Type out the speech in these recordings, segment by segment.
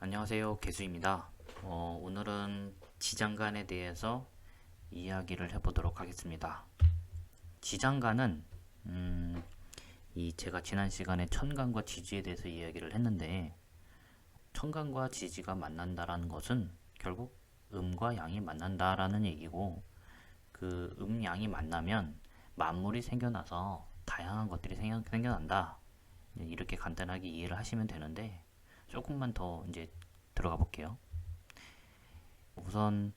안녕하세요. 개수입니다. 오늘은 지장간에 대해서 이야기를 해보도록 하겠습니다. 지장간은 제가 지난 시간에 천간과 지지에 대해서 이야기를 했는데, 천간과 지지가 만난다라는 것은 결국 음과 양이 만난다라는 얘기고, 그 음양이 만나면 만물이 생겨나서 다양한 것들이 생겨난다. 이렇게 간단하게 이해를 하시면 되는데, 조금만 더 이제 들어가 볼게요. 우선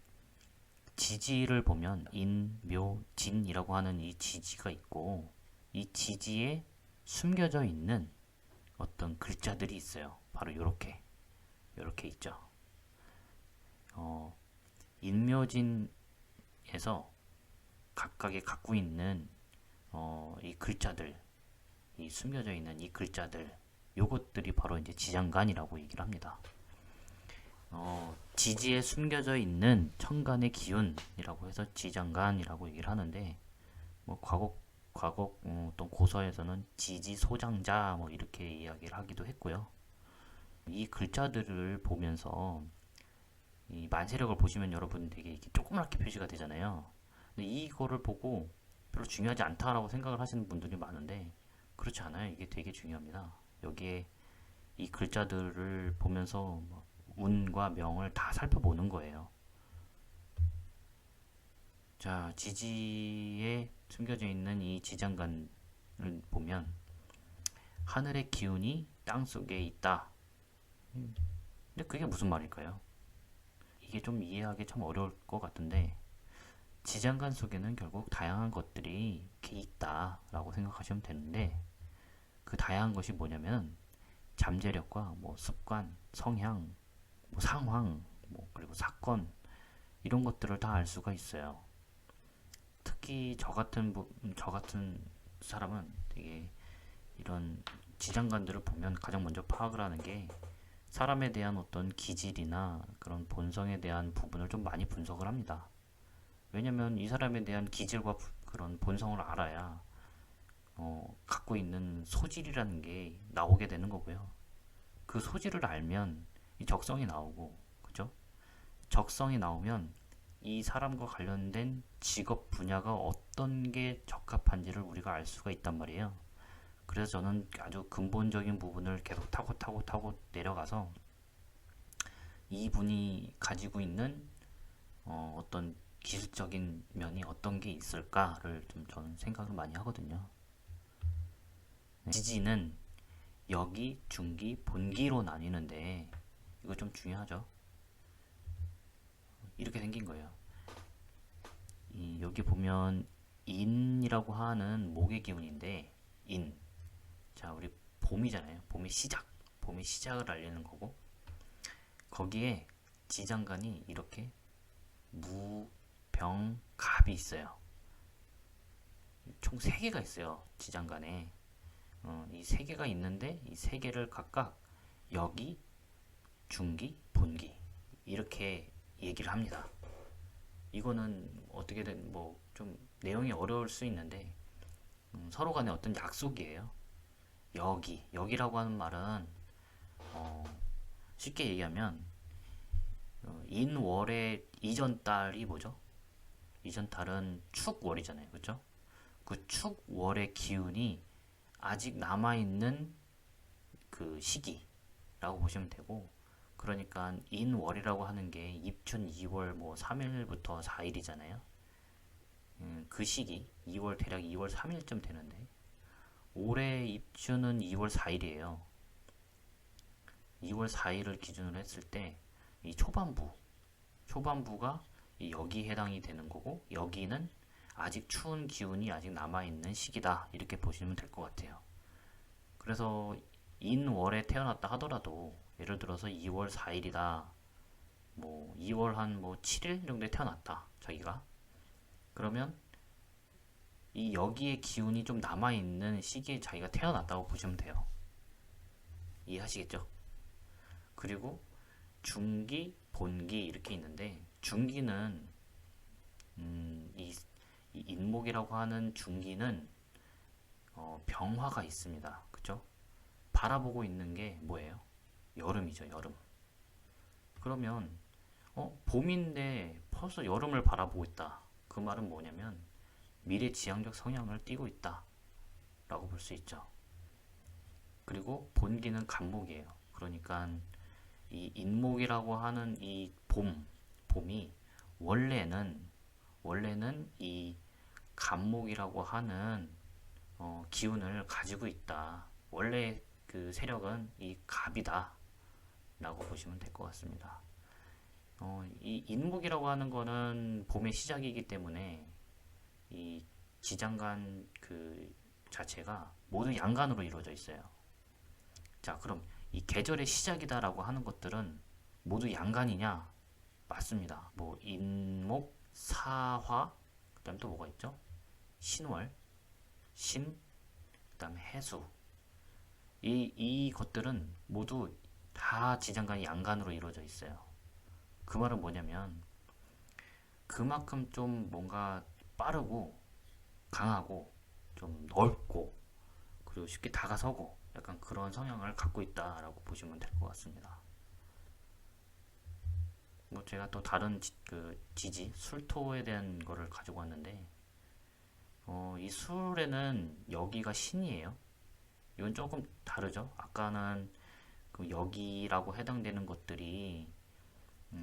지지를 보면 인, 묘, 진이라고 하는 이 지지가 있고, 이 지지에 숨겨져 있는 어떤 글자들이 있어요. 바로 요렇게 있죠. 인묘진에서 각각에 갖고 있는 이 글자들, 이 숨겨져 있는 이 글자들, 요것들이 바로 이제 지장간이라고 얘기를 합니다. 지지에 숨겨져 있는 천간의 기운이라고 해서 지장간이라고 얘기를 하는데, 뭐 과거 어떤 고서에서는 지지소장자 뭐 이렇게 이야기를 하기도 했고요. 이 글자들을 보면서 이 만세력을 보시면 여러분 되게 이렇게 조그맣게 표시가 되잖아요. 근데 이거를 보고 별로 중요하지 않다라고 생각을 하시는 분들이 많은데, 그렇지 않아요. 이게 되게 중요합니다. 여기에 이 글자들을 보면서 운과 명을 다 살펴보는 거예요. 자, 지지에 숨겨져 있는 이 지장간을 보면 하늘의 기운이 땅 속에 있다. 근데 그게 무슨 말일까요? 이게 좀 이해하기 참 어려울 것 같은데, 지장간 속에는 결국 다양한 것들이 이렇게 있다라고 생각하시면 되는데, 그 다양한 것이 뭐냐면 잠재력과 뭐 습관, 성향, 뭐 상황, 뭐 그리고 사건, 이런 것들을 다 알 수가 있어요. 특히 저 같은 사람은 되게 이런 지장간들을 보면 가장 먼저 파악을 하는 게, 사람에 대한 어떤 기질이나 그런 본성에 대한 부분을 좀 많이 분석을 합니다. 왜냐면 이 사람에 대한 기질과 그런 본성을 알아야 갖고 있는 소질이라는 게 나오게 되는 거고요. 그 소질을 알면 이 적성이 나오고, 그죠? 적성이 나오면 이 사람과 관련된 직업 분야가 어떤 게 적합한지를 우리가 알 수가 있단 말이에요. 그래서 저는 아주 근본적인 부분을 계속 타고 내려가서 이분이 가지고 있는 어떤 기술적인 면이 어떤 게 있을까를 좀 저는 생각을 많이 하거든요. 네. 지지는 여기, 중기, 본기로 나뉘는데, 이거 좀 중요하죠. 이렇게 생긴 거예요. 여기 보면 인이라고 하는 목의 기운인데, 인. 자, 우리 봄이잖아요. 봄의 시작을 알리는 거고, 거기에 지장간이 이렇게 무, 병, 갑이 있어요. 총 3개가 있어요. 지장간에. 이 3개가 있는데, 이 3개를 각각 여기, 중기, 본기 이렇게 얘기를 합니다. 이거는 어떻게든 뭐 좀 내용이 어려울 수 있는데, 서로 간에 어떤 약속이에요. 여기라고 하는 말은 쉽게 얘기하면 인월의 이전 달이 뭐죠? 이전 달은 축월이잖아요. 그렇죠? 그 축월의 기운이 아직 남아있는 그 시기라고 보시면 되고, 그러니까 인월이라고 하는 게 입춘 2월 뭐 3일부터 4일이잖아요. 그 시기 2월 대략 2월 3일쯤 되는데, 올해 입춘은 2월 4일이에요. 2월 4일을 기준으로 했을 때 이 초반부가 여기 해당이 되는 거고, 여기는 아직 추운 기운이 아직 남아있는 시기다, 이렇게 보시면 될 것 같아요. 그래서 인월에 태어났다 하더라도, 예를 들어서 2월 4일이다, 뭐 2월 한 뭐 7일 정도에 태어났다 자기가, 그러면 이 여기에 기운이 좀 남아있는 시기에 자기가 태어났다고 보시면 돼요. 이해하시겠죠? 그리고 중기, 본기 이렇게 있는데, 중기는 이 인목이라고 하는 중기는 병화가 있습니다. 그죠? 바라보고 있는 게 뭐예요? 여름이죠, 여름. 그러면 봄인데 벌써 여름을 바라보고 있다. 그 말은 뭐냐면 미래지향적 성향을 띠고 있다 라고 볼 수 있죠. 그리고 본기는 간목이에요. 그러니까 이 인목이라고 하는 이 봄이 원래는 이 간목이라고 하는 기운을 가지고 있다. 원래 그 세력은 이 갑이다 라고 보시면 될 것 같습니다. 이 인목이라고 하는 거는 봄의 시작이기 때문에 이 지장간 그 자체가 모두 양간으로 이루어져 있어요. 자, 그럼 이 계절의 시작이다라고 하는 것들은 모두 양간이냐? 맞습니다. 뭐 인목, 사화, 그다음 또 뭐가 있죠? 신월, 신, 그다음 해수. 이 것들은 모두 다 지장간이 양간으로 이루어져 있어요. 그 말은 뭐냐면 그만큼 좀 뭔가 빠르고 강하고 좀 넓고 그리고 쉽게 다가서고 약간 그런 성향을 갖고 있다라고 보시면 될 것 같습니다. 뭐 제가 또 다른 그 지지 술토에 대한 거를 가지고 왔는데 이 술에는 여기가 신이에요. 이건 조금 다르죠. 아까는 그 여기라고 해당되는 것들이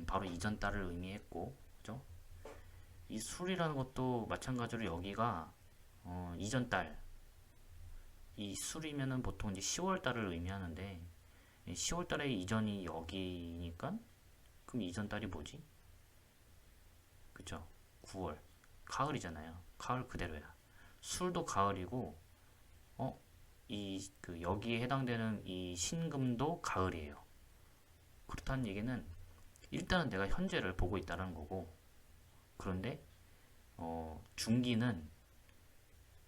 바로 이전 달을 의미했고, 그죠? 이 술이라는 것도 마찬가지로 여기가 이전 달. 이 술이면은 보통 이제 10월 달을 의미하는데 10월 달의 이전이 여기니까 그럼 이전 달이 뭐지? 그쵸? 9월. 가을이잖아요. 가을 그대로야. 술도 가을이고 이 그 여기에 해당되는 이 신금도 가을이에요. 그렇다는 얘기는 일단은 내가 현재를 보고 있다는 거고 그런데 중기는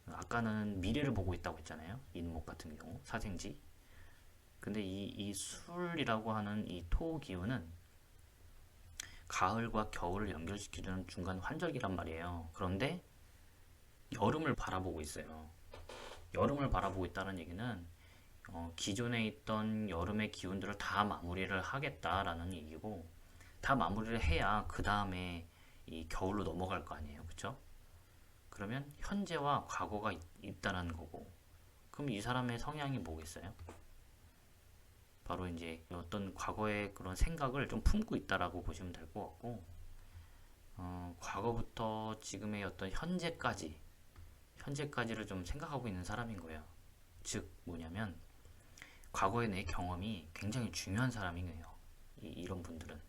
아까는 미래를 보고 있다고 했잖아요. 인목 같은 경우 사생지. 근데 이 술이라고 하는 이 토 기운은 가을과 겨울을 연결시키는 중간 환절기란 말이에요. 그런데 여름을 바라보고 있어요. 여름을 바라보고 있다는 얘기는 기존에 있던 여름의 기운들을 다 마무리를 하겠다라는 얘기고 다 마무리를 해야 그 다음에 이 겨울로 넘어갈 거 아니에요. 그쵸? 그러면 현재와 과거가 있다는 거고 그럼 이 사람의 성향이 뭐겠어요? 바로 이제 어떤 과거의 그런 생각을 좀 품고 있다라고 보시면 될 것 같고 과거부터 지금의 어떤 현재까지를 좀 생각하고 있는 사람인 거예요. 즉 뭐냐면 과거의 내 경험이 굉장히 중요한 사람이에요. 이런 분들은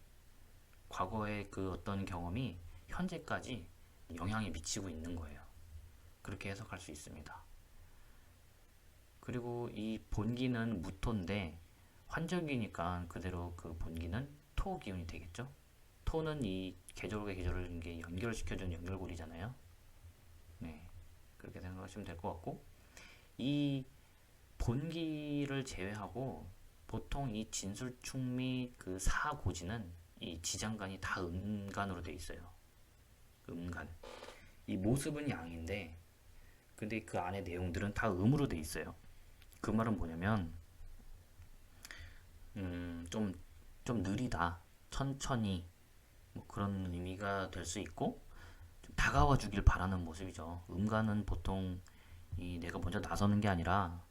과거의 그 어떤 경험이 현재까지 영향이 미치고 있는 거예요. 그렇게 해석할 수 있습니다. 그리고 이 본기는 무토인데 환절기니까 그대로 그 본기는 토 기운이 되겠죠. 토는 이 계절과 계절을 이게 연결시켜주는 연결고리잖아요. 네, 그렇게 생각하시면 될 것 같고 이 본기를 제외하고 보통 이 진술충미 그 사고지는 이 지장간이 다 음간으로 되어 있어요. 음간. 이 모습은 양인데 근데 그 안에 내용들은 다 음으로 되어 있어요. 그 말은 뭐냐면 좀 느리다, 천천히 뭐 그런 의미가 될 수 있고 좀 다가와 주길 바라는 모습이죠. 음간은 보통 이 내가 먼저 나서는 게 아니라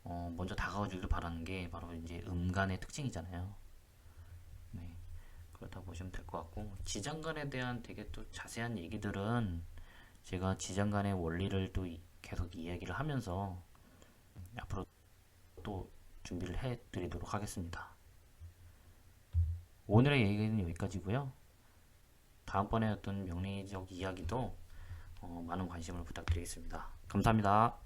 먼저 다가와 주길 바라는 게 바로 이제 음간의 특징이잖아요. 네, 그렇다고 보시면 될 것 같고 지장간에 대한 되게 또 자세한 얘기들은 제가 지장간의 원리를 또 계속 이야기를 하면서 앞으로 또 준비를 해드리도록 하겠습니다. 오늘의 얘기는 여기까지고요. 다음번에 어떤 명리적 이야기도 많은 관심을 부탁드리겠습니다. 감사합니다.